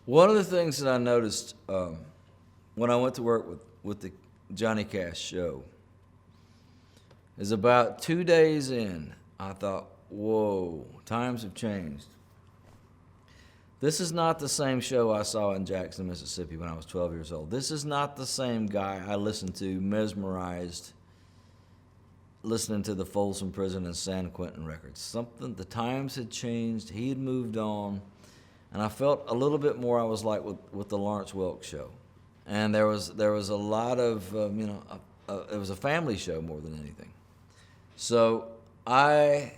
One of the things that I noticed when I went to work with the Johnny Cash show is about 2 days in, I thought, whoa, times have changed. This is not the same show I saw in Jackson, Mississippi when I was 12 years old. This is not the same guy I listened to, mesmerized, listening to the Folsom Prison and San Quentin records. The times had changed, he had moved on, and I felt a little bit more I was like with the Lawrence Welk show. And there was a lot of, it was a family show more than anything. So I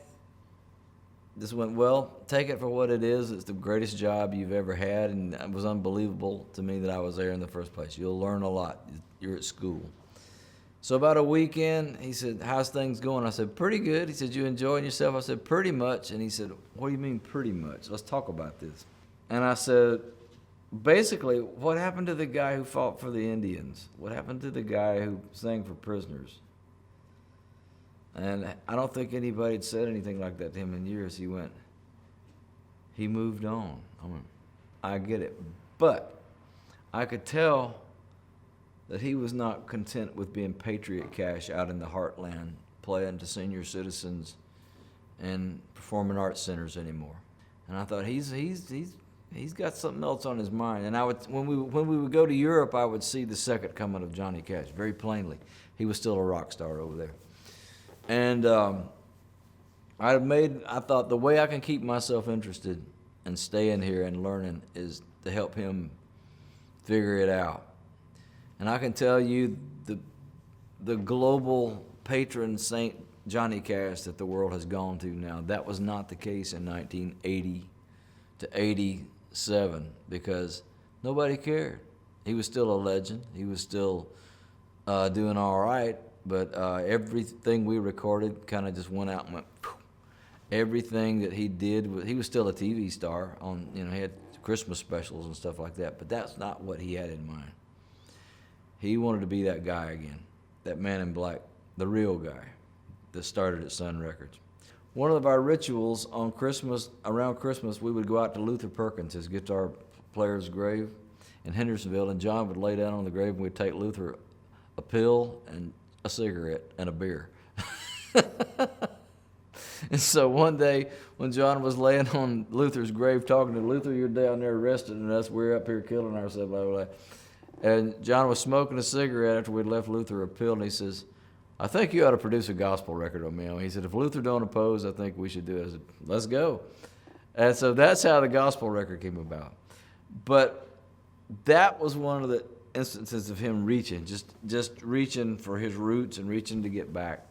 just went, well, take it for what it is. It's the greatest job you've ever had, and it was unbelievable to me that I was there in the first place. You'll learn a lot. You're at school. So about a weekend, he said, how's things going? I said, pretty good. He said, you enjoying yourself? I said, pretty much. And he said, what do you mean pretty much? Let's talk about this. And I said, basically, what happened to the guy who fought for the Indians? What happened to the guy who sang for prisoners? And I don't think anybody had said anything like that to him in years. He went, he moved on. I went, I get it. But I could tell that he was not content with being Patriot Cash out in the heartland, playing to senior citizens and performing arts centers anymore. And I thought, he's got something else on his mind. And I would, when we would go to Europe, I would see the second coming of Johnny Cash very plainly. He was still a rock star over there. And I thought the way I can keep myself interested and staying here and learning is to help him figure it out. And I can tell you the global patron saint Johnny Cash that the world has gone to now, that was not the case in 1980 to 87 because nobody cared. He was still a legend. He was still doing all right. But everything we recorded kind of just went out and went, phew. Everything that he did, he was still a TV star on, he had Christmas specials and stuff like that, but that's not what he had in mind. He wanted to be that guy again, that man in black, the real guy that started at Sun Records. One of our rituals on Christmas, around Christmas, we would go out to Luther Perkins, his guitar player's grave in Hendersonville, and John would lay down on the grave and we'd take Luther a pill and a cigarette and a beer. And so one day when John was laying on Luther's grave talking to Luther, you're down there arrested and us, we're up here killing ourselves, blah, blah, blah. And John was smoking a cigarette after we'd left Luther a pill, and he says, I think you ought to produce a gospel record on me. He said, if Luther don't oppose, I think we should do it. I said, let's go. And so that's how the gospel record came about. But that was one of the instances of him reaching, just reaching for his roots and reaching to get back.